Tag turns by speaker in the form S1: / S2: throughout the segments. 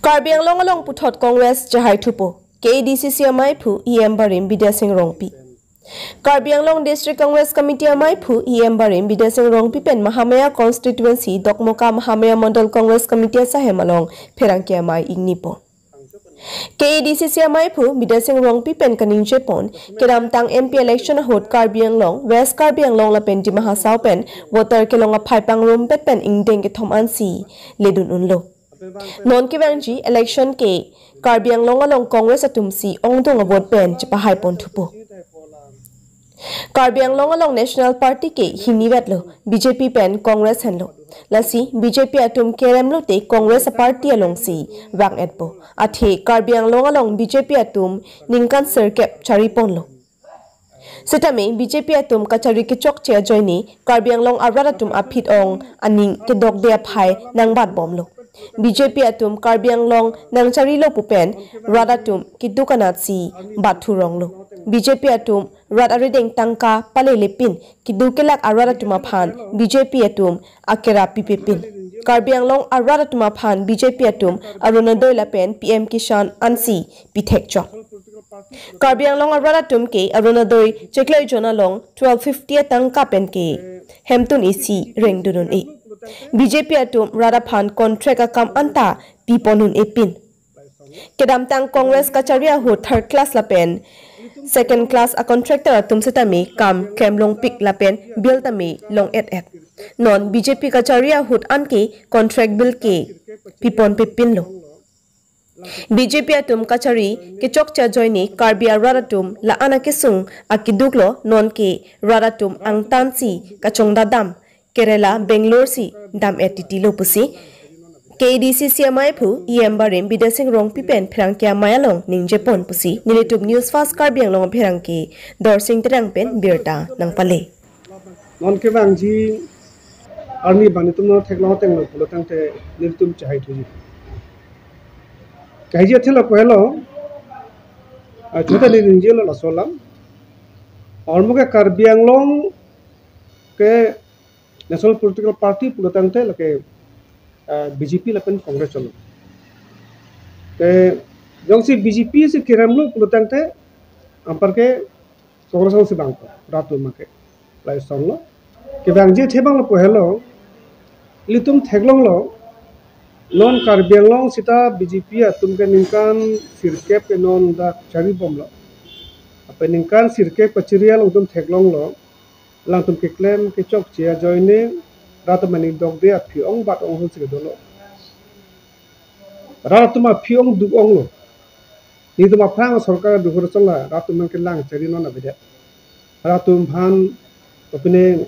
S1: Karbi Anglong along puthot Congress Jahai Thupo KDCC amai phu EM Barim Bidya Singh Rongpi Karbi Anglong District Congress Committee amai phu EM Barim Bidya Singh Rongpi pen Mahamaya constituency Dokmoka Mahamaya Mandal Congress Committee sahem along Pherangki amai ignipo KDCC amai phu Bidya Singh Rongpi pen kaning jepon keram tang MP election hot Karbi Anglong West Karbi Anglong la pen di mahasau pen voter kelonga phaipang room pet pen ingdeng ke thom ansi ledun unlo non kibanji election ke Karbi Anglong along Congress atumsi ongdong vote pen chapahai pon thupo Karbi Anglong along National Party ke hiniwetlo BJP pen Congress henlo lasi BJP atum keremlo te Congress party along si wang etpo athe Karbi Anglong along BJP atum ningkan circuit chariponlo Sitame BJP atum kachari ke chok che joini Karbi Anglong araratum aphit ong aning ke dog de phai nangbat bomlo BJP atum Karbi Anglong nangchari lo pupen radatum kidukanat si bathuronglo BJP atum rad arideng tangka palelepin kidukelak aradatum aphan BJP atum akera pipipin Karbi Anglong aradatum aphan BJP atum arunadoi lapen PM Kishan ansi pithekcho Karbi Anglong aradatum ke arunadoi cheklai jonalong 1250 tangka pen ke hemtun isi rengdurun e BJP atum radaphan contract akam anta piponun epin kedam tang Congress kacharia ho third class lapen second class a contractor atum setami kam kemlong pik lapen bill tami long et non BJP kacharia hut anke contract bill ke pipon pipin lo BJP atum kachari ke chokcha joini Karbi radatum la ana kesung akiduklo non ke radatum ang tansi kachongda dam Kerala, Bangalore si dam etiti lopusi KDCC amai phu EM Barim Bidya Singh Rongpi pen Pherangkia mayalong ning Jepon pusi Nilitub News Fast Karbi Anglong Pherangki Dorsing terang pen birta nang pale
S2: non ke bangji army banitum no theklo tenglo pulo tangte niltum chai thuji kaiji thela kohelo chota ni ninjelo la solam ormoge Karbi Anglong ke National Political Party pulo tangte lake BJP lapen Congress chalo te jong si BJP se kiramlo pulo tangte ampar ke Congress se bangko ratu make lai songlo ke bangje thebang lo pohelo litum theglong lo non Karbi Anglong sita BJP atum ke ningkan sirkep ke non da chari bomlo apa ningkan sirkep pachirial utum theglong lo langtum ke claim ke chok chia joine ratu mani dog de phiong bat ong hul sigdolo ratu ma phiong duk ong lo ni tuma phang sarkar duhur chola ratu man ke lang chari non abide ratu bhan opine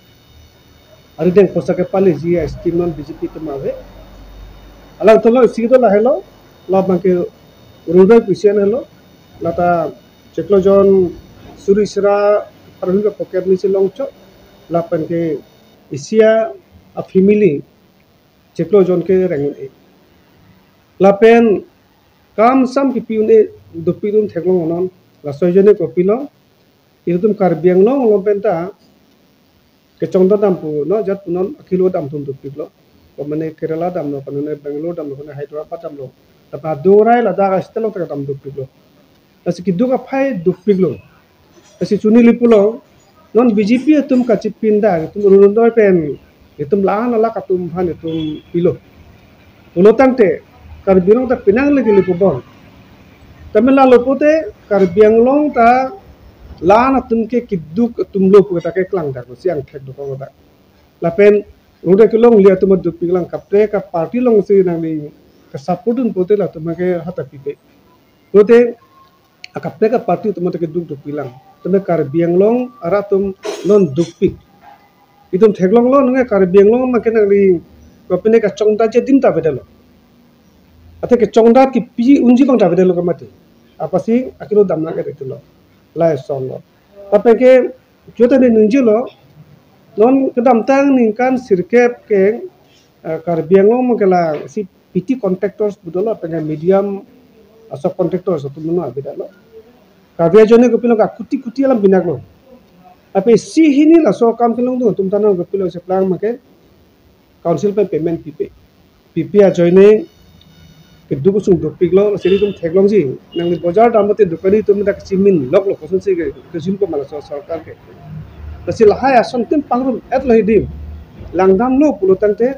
S2: arideng posake pali ji scheme non BJP tumave alang tolo sigdola hello lob man ke rural pisian hello lata cheklo jon surisra arhunga pocket ni silongcho lapan ke isia a family cheklo jon ke rangun e lapen kam sam ki piune dupidun theklong onon la soijone kopilo irutum Karbi Anglong lompenta ke chongda dampu no jat punon akilo dam tum dupilo komane Kerala dam no panone Bangalore dam no kone Hyderabad dam no tapa dorai la daga stelo ta dam dupilo asiki duga phai dupilo asi chuni lipulo non BJP atum kachip pinda tum rundoy pen itum lahan ala katum bhan itum pilo pulo tangte Karbi Anglong ta pinang legi lipubon Tamil Nadu pote Karbi Anglong ta lahan atum ke kiduk atum lo pu ta ke klang da ko siang thek do ko da lapen rude ke long lia tum du piglang kapre ka party long se nang ni ka supportun pote la tum ke hata pipe pote akapre ka party tum ke duk du pilang tome Karbi Anglong aratum non dukpik itum theglong lo nge Karbi Anglong ma kenang ri kopine ka chongda je dim ta bedelo ate ke chongda ki pi unji bang ta bedelo ka mate apasi akilo damna ke retilo lai solo ape ke jota ni ninjilo non kedam tang ningkan sirkep ke Karbi Anglong ma kala si PT contractors budolo pengen medium asok contractors tu meno abedalo Karbi jone kopilo ka kuti alam binaglo ape si hini la so kam kilong do tum tanang kopilo se plang make council pe payment pp a joine Kedua kusung dopik lo, sini tum teglong sih, nang di bazar dalam tu dukani tum nak cimin lok kosun sih ke kesim ko malas sarkar ke. Tapi lahai asam tim pangrum et lo hidim, langdam lo pulutan te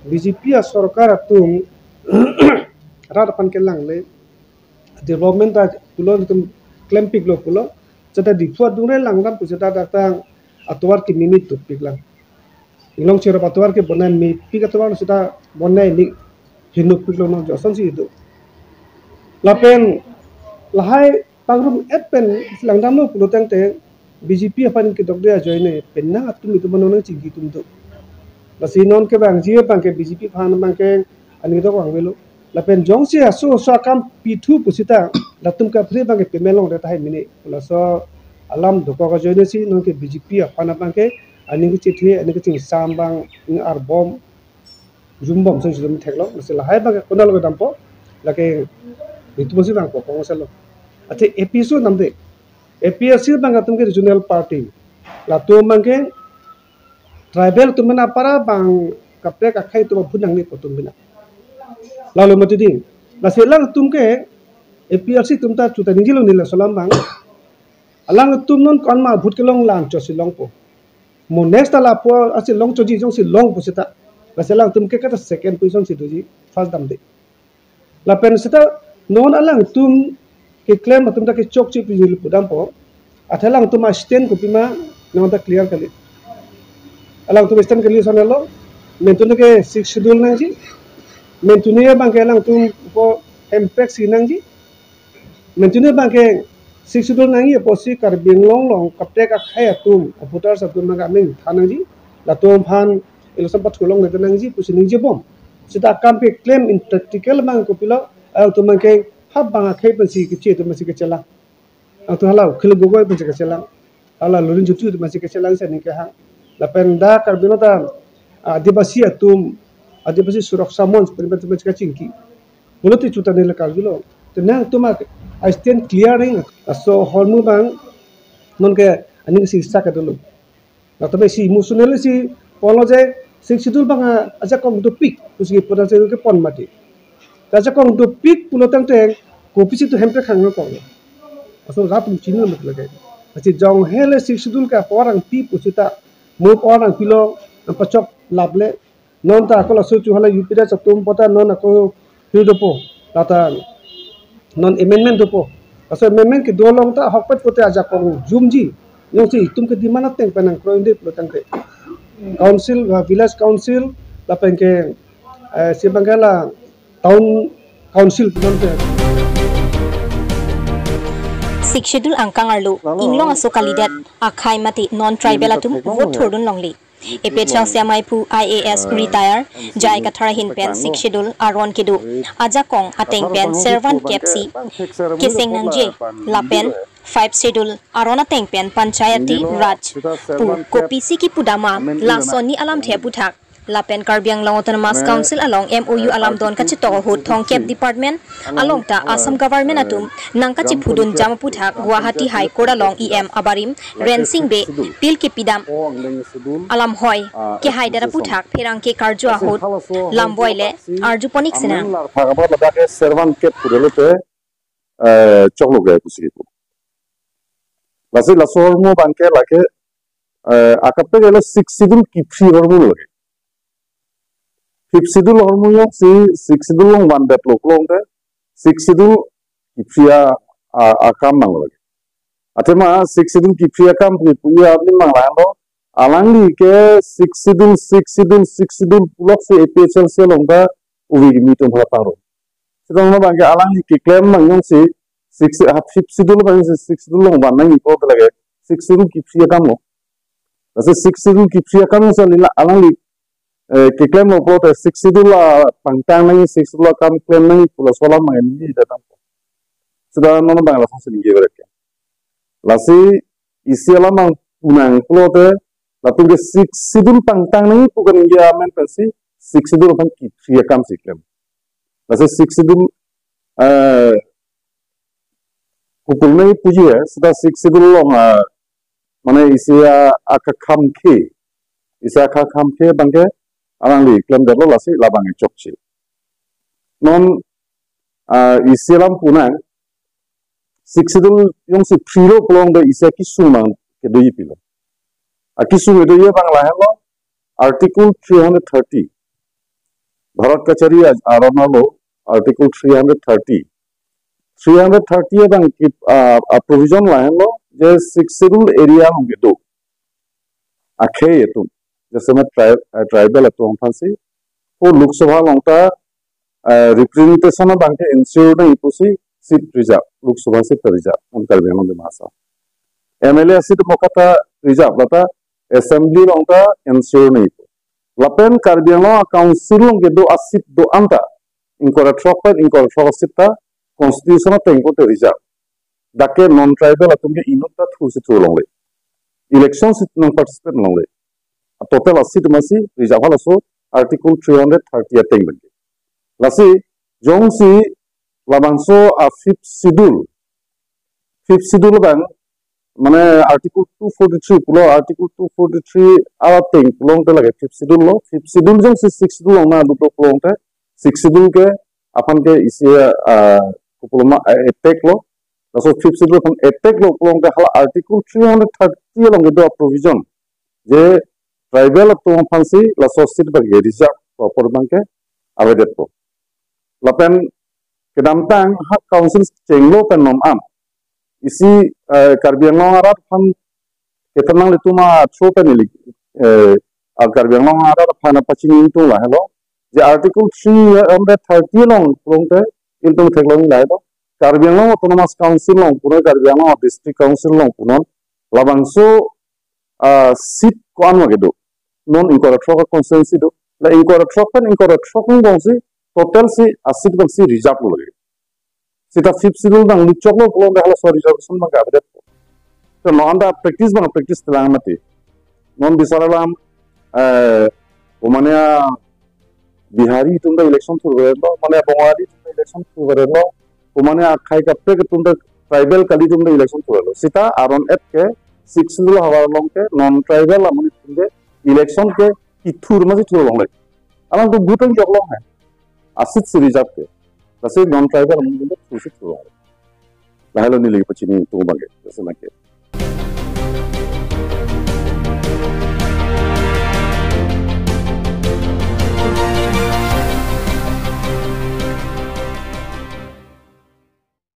S2: BJP sarkar tum radapan ke lang le development ta pulo tum klempik lo pulo, jadi di fuad dure langdam pusat datang atwar ki minit dopik lang. Ilong cira atwar ke bonai mi pik atwar sudah bonai ni hinuk piklo no josan si itu lapen lahai pangrum pen langdam no pulutang te BJP apan ke dokde ajoy ne penna atum itu manonang cinggi tum tu lasi non ke bang jie bang ke BJP phan bang ke ani to bang velo lapen jong si aso so kam pitu pusita latum ka phre bang ke pemelong de tai mini so alam doko ka joy ne si non ke BJP apan bang ke ani ke chithi ani ke ching sambang ing arbom Zumbom so sudah menteklong, masih lahai bang kenal ke dampo, lagi itu masih bang kok pengasal lo. Ati episode namde, episode bang atum ke regional party, lalu bang ke tribal tu mana para bang kapre kakai tu punang ni potum bina. Lalu mati ding, masih lang tum ke episode tum ta cuta ninjilo nila salam bang, alang tum non kon ma but ke long lang cosi long po, mo next lapo asil long cosi jong si long po sita. Masalah tum ke kata second position situ ji first dam de. Lapen sita non alang tum ke claim tum tak ke chok chip jil pudam po. Athalang tum stand ko pima non ta clear kali. Alang tum stand kali sana lo mentune ke 6 schedule nang ji. Mentune bang ke alang tum ko impact sinang ji. Mentune bang ke 6 schedule nang ye posi kar binglong long kapte ka khaya tum putar sa tum ga ming thanang ji. Latum phan ilo sempat tulong nanti nangji pusing je bom. Kita akan pe claim in practical bang ko pilo tu mangke hab bang akai pensi kecil tu masih kecelang. Tu halau kalau gogoi pensi kecelang. Halau lulun jutu tu masih kecelang saya ni hang. Lapen da karbino ta adibasi atum adibasi suraksa mons peribad tu masih kecingki. Mulut itu cuta nilai karbino. Tenang tu mak I stand clear ring. So hormu bang non ke ani si sak dulu. Nah tapi si musunel si polo je Sidul bang aja kong topik usi pada saya ke pon mati. Aja kong topik pulau tentang kopi situ hempe khang kong. Asal ratum cina mut lagi. Aci jong hele sidul ka orang pi pusita mu orang pilo pacok lable non ta kalau suci hala yupida catum pota non aku hidupo lata non amendment dopo. Asal amendment ke dolong ta hokpet pote aja kong jumji. Yang si tum ke di mana teng penang kroinde pulau tentang council village council lapen ke sibangala town council punante
S3: sik schedule angkang arlo inglong aso kalidat akhai mati non tribal atum vote thordun longli epechang siamaipu IAS retire jai kathara hin pen sik schedule aron kedu aja kong ateng pen servant kepsi kiseng nangje lapen 5 schedule arona tengpen panchayati raj pu kopisi ki pudama lasoni alam the puthak lapen karbiang long autonomous council along MOU alam don kachi to hot thong kep department along ta Assam government atum nang kachi phudun jam puthak Guwahati high court along EM abarim rensing be pil ki pidam alam hoy ke haidara puthak pherang ke karjwa hot lamboile arjuponik sena
S4: phagaba labake servant kep pudelote chokloge kusiku Lasi lasormo bangke lake akape gelo 6 sidul kipsi hormo lage 5 sidul hormo yok si 6 sidul long one develop long te 6 sidul kipsia akam nang lage atema 6 sidul kipsia akam puya apni manglando alangli ke 6 sidul blok se APHL se longda uwi mitum hala paro sedang bangke alangli ke claim mangyong si 6 sidul bang 6 sidul long ban nang ipo lage 6 sidul kipsia kam lo Lasi 6 sidul kipsia kam so lila alangli ke claim lo pro 6 sidul pangtang nang 6 sidul kam claim nang pulas wala main ni datang sudah nono bang langsung sendiri berke lasi isi alam punang pro lalu ke 6 sidul pangtang nang bukan dia main pensi 6 sidul bang kipsia kam si claim lasi 6 sidul Kukul nai puji ya, sudah 6 sidul long mana isi akakam ke bangke alang li klaim dero lasi labang cokci. Non isilam punang 6 schedule yung si frilo polong de isa kisumang ke doi pilo akisum edo ye bangla helo article 330 bharat kachari aronalo article 330 bang provision la helo je 6 schedule area hongedo akhe etu जैसे मैं ट्राइबल तो हम फंसी वो लोकसभा लंका रिप्रेजेंटेशन बांके इंश्योर नहीं pussy seat reserve Lok Sabha seat reserve उनका भी हम मासा एमएलए सीट मोकता रिजर्व लता असेंबली लंका इंश्योर नहीं लपेन कार्बियांगो काउंसिल लंके दो सीट दो अंता इनको सीट कॉन्स्टिट्यूशन तेंको ते रिजर्व दाके नॉन ट्राइबल तुमके इनोता थू सीट लंगे election seat non participate Lange total asit masih reserve laso article 330 ateng bagi lasi jong si labangso a fifth schedule bang mane article 243 pulo article 243 ateng pulong te lage fifth schedule jong si 6 schedule na duto pulong te 6 schedule ke apan ke isi puloma attack lo laso fifth schedule kan attack lo pulong te hala article 330 long do provision je tribal तो फंसी ला सोसिट बगे reserve proper बंके आवेदत को लपेन केदामतांग हा काउंसिल चेंगलो पेन नम आम इसी कार्बियांगलों आरात फन केतनांग लितुमा छो पेन लिक कार्बियांगलों आरात फन पचिनी तो ला हेलो जे आर्टिकल 330 लं प्रोंते इल्तु थेगलों ला हेलो कार्बियांगलों ऑटोनोमस काउंसिल लं पुनो कार्बियांगलों डिस्ट्रिक्ट काउंसिल लं पुनो लाबांसो सीट कोन वगेदो non incorrectro consensi do la incorrectro bangsi total si asid bangsi reserve lo lagi sita fifth schedule bang lichok lo polong hala so reservation bang abet to no anda practice telang mati non bisaralam umania bihari tunda election thurbe lo mane bangadi tunda election thurbe lo umania khai kapte ke tunda tribal kali tunda election thurbe lo sita aron et ke 6 schedule hawa long ke non tribal amani tunde election के इथुर में थुर लंगले अलग तो भूतन जगलो है आसित से रिजर्व के तसे नॉन ट्राइबल हम लोग थुर से थुर लंगले लाहेलो नीले पचिनी तो बंगे जैसे ना के